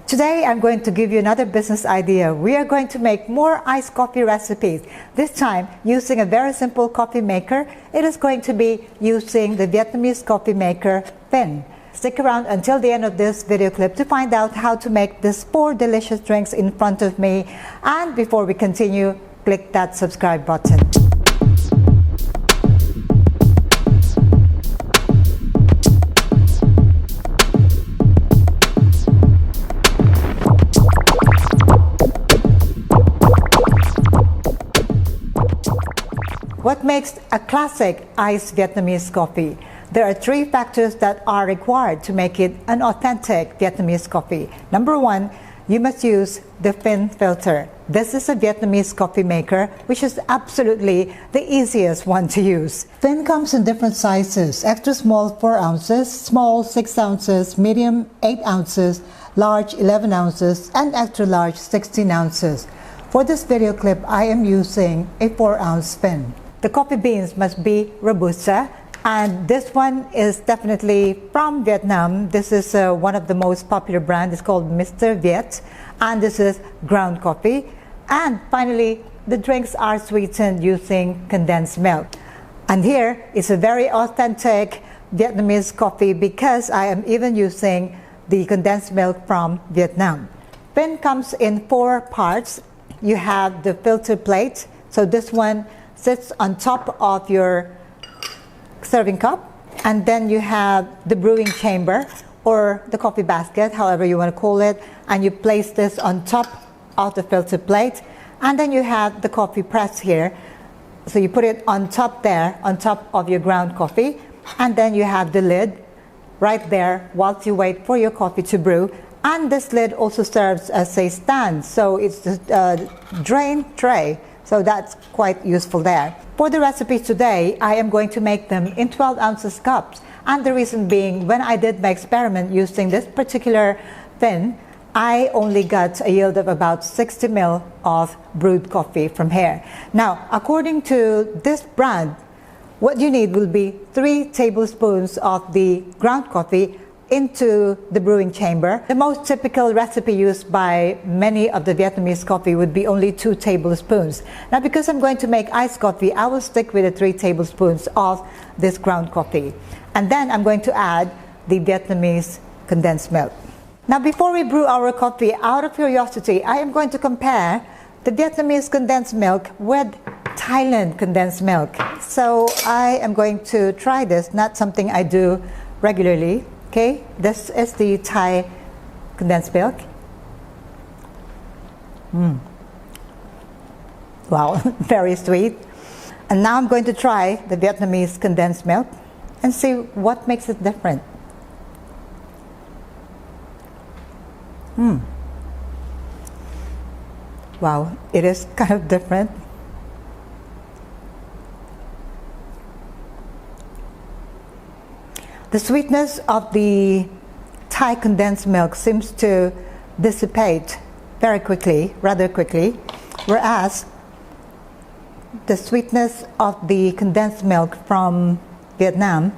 Today I'm going to give you another business idea. We are going to make more iced coffee recipes. This time using a very simple coffee maker. It is going to be using the Vietnamese coffee maker Phin. Stick around until the end of this video clip to find out how to make these 4 delicious drinks in front of me. And before we continue, click that subscribe button. What makes a classic iced Vietnamese coffee? There are 3 factors that are required to make it an authentic Vietnamese coffee. Number 1, you must use the Phin filter. This is a Vietnamese coffee maker, which is absolutely the easiest one to use. Phin comes in different sizes: extra small 4 ounces, small 6 ounces, medium 8 ounces, large 11 ounces, and extra large 16 ounces. For this video clip, I am using a 4-ounce Phin. The coffee beans must be Robusta, and this one is definitely from Vietnam. This is one of the most popular brands. It's called Mr. Viet, and this is ground coffee. And finally, the drinks are sweetened using condensed milk. And here is a very authentic Vietnamese coffee because I am even using the condensed milk from Vietnam. Phin comes in 4 parts. You have the filter plate. So this one sits on top of your serving cup, and then you have the brewing chamber or the coffee basket, however you want to call it, and you place this on top of the filter plate, and then you have the coffee press here. So you put it on top there, on top of your ground coffee, and then you have the lid right there whilst you wait for your coffee to brew. And this lid also serves as a stand, so it's a drain tray. So that's quite useful there. For the recipe today, I am going to make them in 12 ounces cups. And the reason being, when I did my experiment using this particular Phin, I only got a yield of about 60 ml of brewed coffee from here. Now, according to this brand, what you need will be 3 tablespoons of the ground coffee into the brewing chamber. The most typical recipe used by many of the Vietnamese coffee would be only 2 tablespoons. Now, because I'm going to make iced coffee, I will stick with the 3 tablespoons of this ground coffee. And then I'm going to add the Vietnamese condensed milk. Now, before we brew our coffee, out of curiosity, I am going to compare the Vietnamese condensed milk with Thailand condensed milk. So I am going to try this, not something I do regularly. Okay, this is the Thai condensed milk. Wow, very sweet. And now I'm going to try the Vietnamese condensed milk and see what makes it different. Wow, it is kind of different. The sweetness of the Thai condensed milk seems to dissipate very quickly, rather quickly, whereas the sweetness of the condensed milk from Vietnam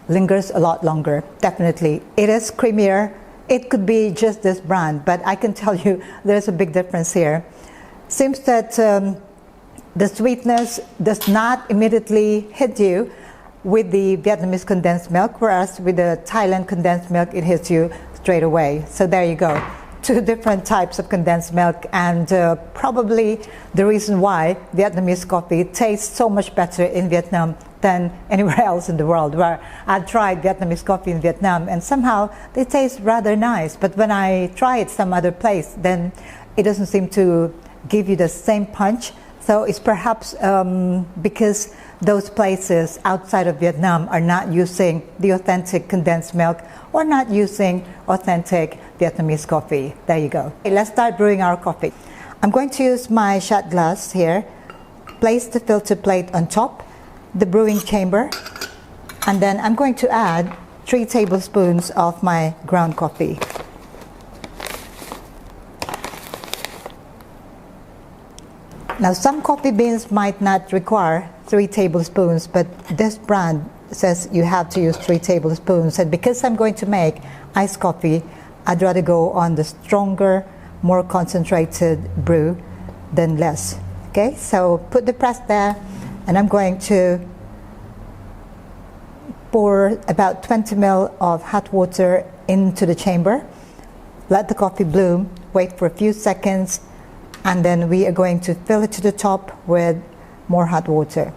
lingers a lot longer, definitely. It is creamier. It could be just this brand, but I can tell you there's a big difference here. Seems that the sweetness does not immediately hit you with the Vietnamese condensed milk, whereas with the Thailand condensed milk, it hits you straight away. So there you go. 2 different types of condensed milk, and probably the reason why Vietnamese coffee tastes so much better in Vietnam than anywhere else in the world. Where I've tried Vietnamese coffee in Vietnam and somehow they taste rather nice, but when I try it some other place, then it doesn't seem to give you the same punch. So it's perhaps because those places outside of Vietnam are not using the authentic condensed milk or not using authentic Vietnamese coffee. There you go. Okay, let's start brewing our coffee. I'm going to use my shot glass here, place the filter plate on top, the brewing chamber, and then I'm going to add 3 tablespoons of my ground coffee. Now, some coffee beans might not require 3 tablespoons, but this brand says you have to use 3 tablespoons. And because I'm going to make iced coffee, I'd rather go on the stronger, more concentrated brew than less. Okay, so put the press there, and I'm going to pour about 20 ml of hot water into the chamber. Let the coffee bloom, wait for a few seconds, and then we are going to fill it to the top with more hot water.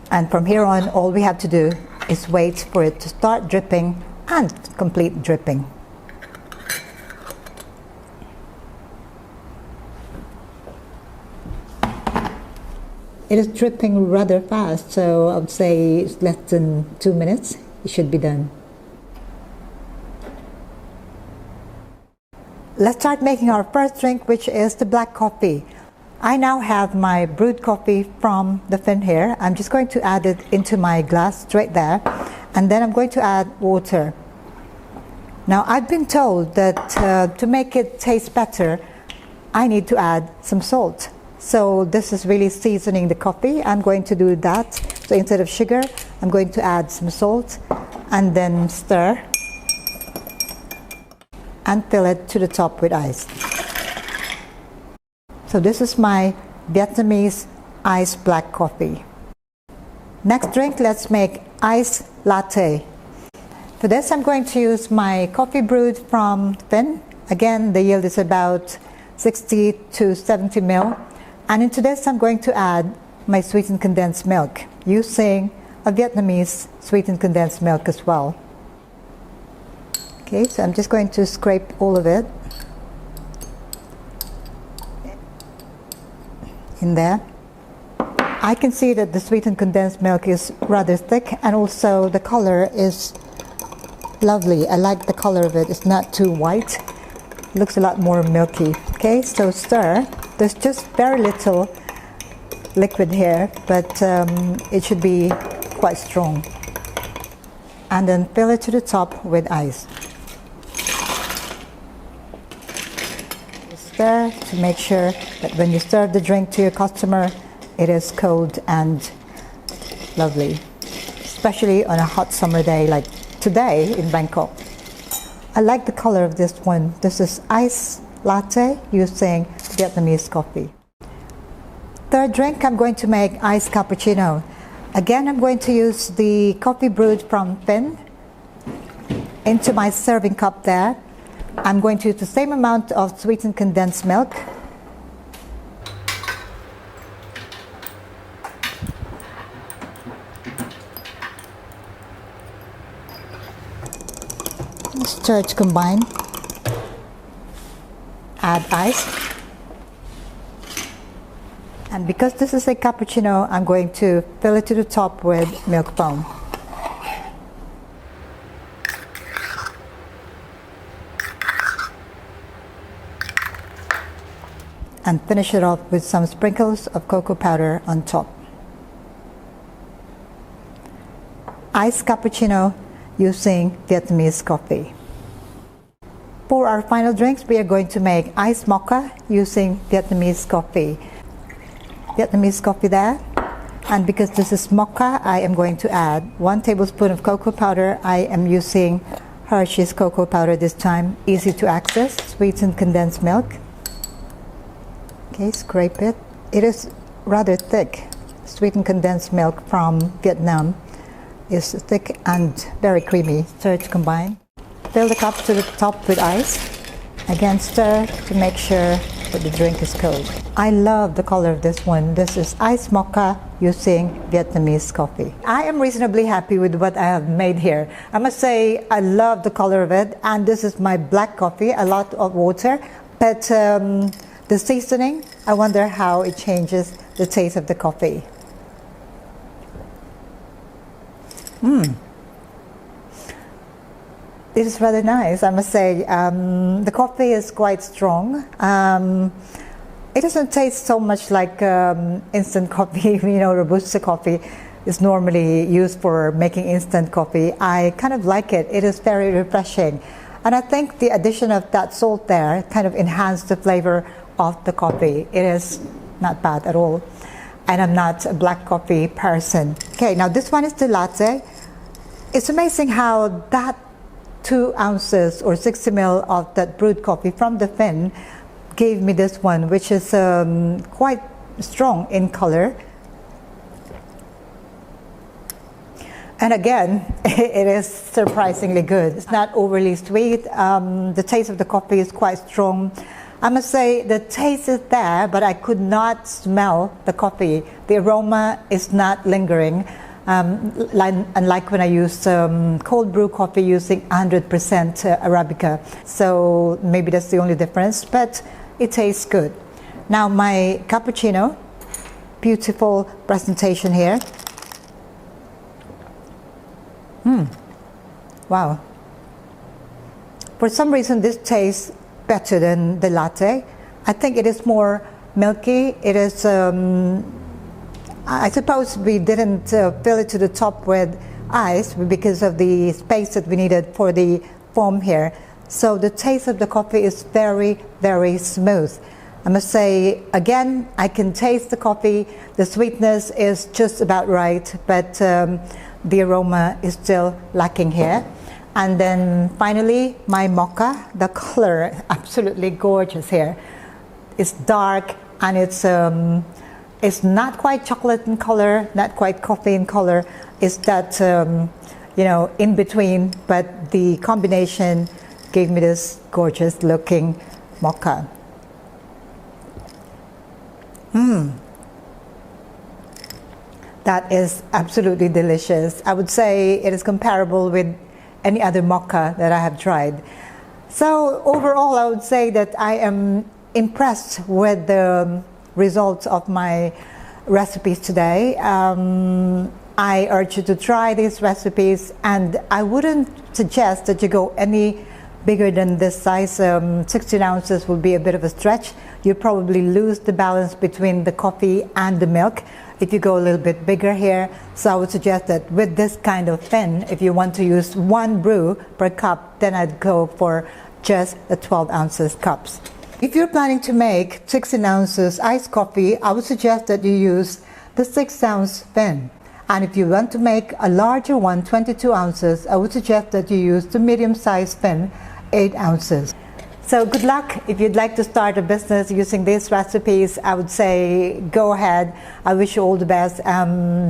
And from here on, all we have to do is wait for it to start dripping and complete dripping. It is dripping rather fast, so I would say it's less than 2 minutes. It should be done. Let's start making our first drink, which is the black coffee. I now have my brewed coffee from the fin here. I'm just going to add it into my glass straight there, and then I'm going to add water. Now, I've been told that to make it taste better, I need to add some salt. So this is really seasoning the coffee. I'm going to do that. So instead of sugar, I'm going to add some salt and then stir and fill it to the top with ice. So this is my Vietnamese iced black coffee. Next drink, let's make iced latte. For this, I'm going to use my coffee brewed from fin. Again, the yield is about 60 to 70 ml. And into this, I'm going to add my sweetened condensed milk, using a Vietnamese sweetened condensed milk as well. Okay, so I'm just going to scrape all of it in there. I can see that the sweetened condensed milk is rather thick, and also the color is lovely. I like the color of it. It's not too white. It looks a lot more milky. Okay, so stir. There's just very little liquid here, but it should be quite strong. And then fill it to the top with ice. Stir to make sure that when you serve the drink to your customer, it is cold and lovely, especially on a hot summer day like today in Bangkok. I like the color of this one. This is iced latte using Vietnamese coffee. Third drink, I'm going to make iced cappuccino. Again, I'm going to use the coffee brewed from fin into my serving cup there. I'm going to use the same amount of sweetened condensed milk. Stir to combine. Add ice. And because this is a cappuccino, I'm going to fill it to the top with milk foam. And finish it off with some sprinkles of cocoa powder on top. Iced cappuccino using Vietnamese coffee. For our final drinks, we are going to make iced mocha using Vietnamese coffee. Vietnamese coffee there. And because this is mocha, I am going to add 1 tablespoon of cocoa powder. I am using Hershey's cocoa powder this time, easy to access, sweetened condensed milk. Okay, scrape it. It is rather thick. Sweetened condensed milk from Vietnam is thick and very creamy. Stir to combine. Fill the cup to the top with ice. Again, stir to make sure that the drink is cold. I love the color of this one. This is iced mocha using Vietnamese coffee. I am reasonably happy with what I have made here. I must say I love the color of it, and this is my black coffee, a lot of water, but the seasoning, I wonder how it changes the taste of the coffee. It is rather nice, I must say. The coffee is quite strong. It doesn't taste so much like instant coffee. You know, Robusta coffee is normally used for making instant coffee. I kind of like it. It is very refreshing. And I think the addition of that salt there kind of enhanced the flavor of the coffee. It is not bad at all. And I'm not a black coffee person. Okay, now this one is the latte. It's amazing how that 2 ounces or 60 ml of that brewed coffee from the fin gave me this one, which is quite strong in color. And again, it is surprisingly good. It's not overly sweet. The taste of the coffee is quite strong. I must say the taste is there, but I could not smell the coffee. The aroma is not lingering, unlike when I use cold brew coffee using 100% Arabica. So maybe that's the only difference, but it tastes good. Now my cappuccino, beautiful presentation here. Wow. For some reason this tastes better than the latte. I think it is more milky. It is, I suppose we didn't fill it to the top with ice because of the space that we needed for the foam here. So the taste of the coffee is very, very smooth. I must say, again, I can taste the coffee. The sweetness is just about right, but the aroma is still lacking here. And then finally, my mocha, the color, absolutely gorgeous here. It's dark and it's not quite chocolate in color, not quite coffee in color. It's that, you know, in between, but the combination gave me this gorgeous looking mocha. That is absolutely delicious. I would say it is comparable with any other mocha that I have tried. So overall, I would say that I am impressed with the results of my recipes today. I urge you to try these recipes, and I wouldn't suggest that you go any bigger than this size. 16 ounces would be a bit of a stretch. You probably lose the balance between the coffee and the milk if you go a little bit bigger here. So I would suggest that with this kind of fin, if you want to use 1 brew per cup, then I'd go for just the 12 ounces cups. If you're planning to make 16 ounces iced coffee, I would suggest that you use the 6 ounce fin. And if you want to make a larger one, 22 ounces, I would suggest that you use the medium sized fin, 8 ounces. So good luck. If you'd like to start a business using these recipes, I would say go ahead. I wish you all the best.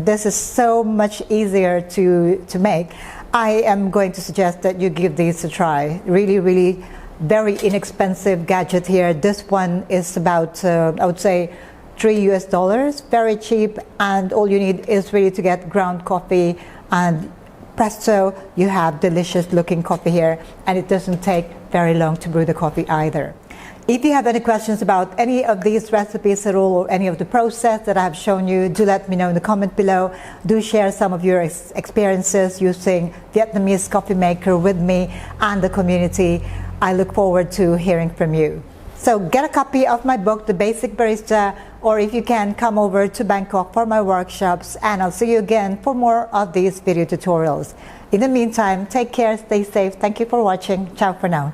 This is so much easier to make. I am going to suggest that you give these a try. Really, really very inexpensive gadget here. This one is about, I would say, $3 US, very cheap, and all you need is really to get ground coffee, and presto, you have delicious looking coffee here, and it doesn't take very long to brew the coffee either. If you have any questions about any of these recipes at all, or any of the process that I have shown you, do let me know in the comment below. Do share some of your experiences using Vietnamese coffee maker with me and the community. I look forward to hearing from you. So get a copy of my book, The Basic Barista, or if you can, come over to Bangkok for my workshops, and I'll see you again for more of these video tutorials. In the meantime, take care, stay safe. Thank you for watching. Ciao for now.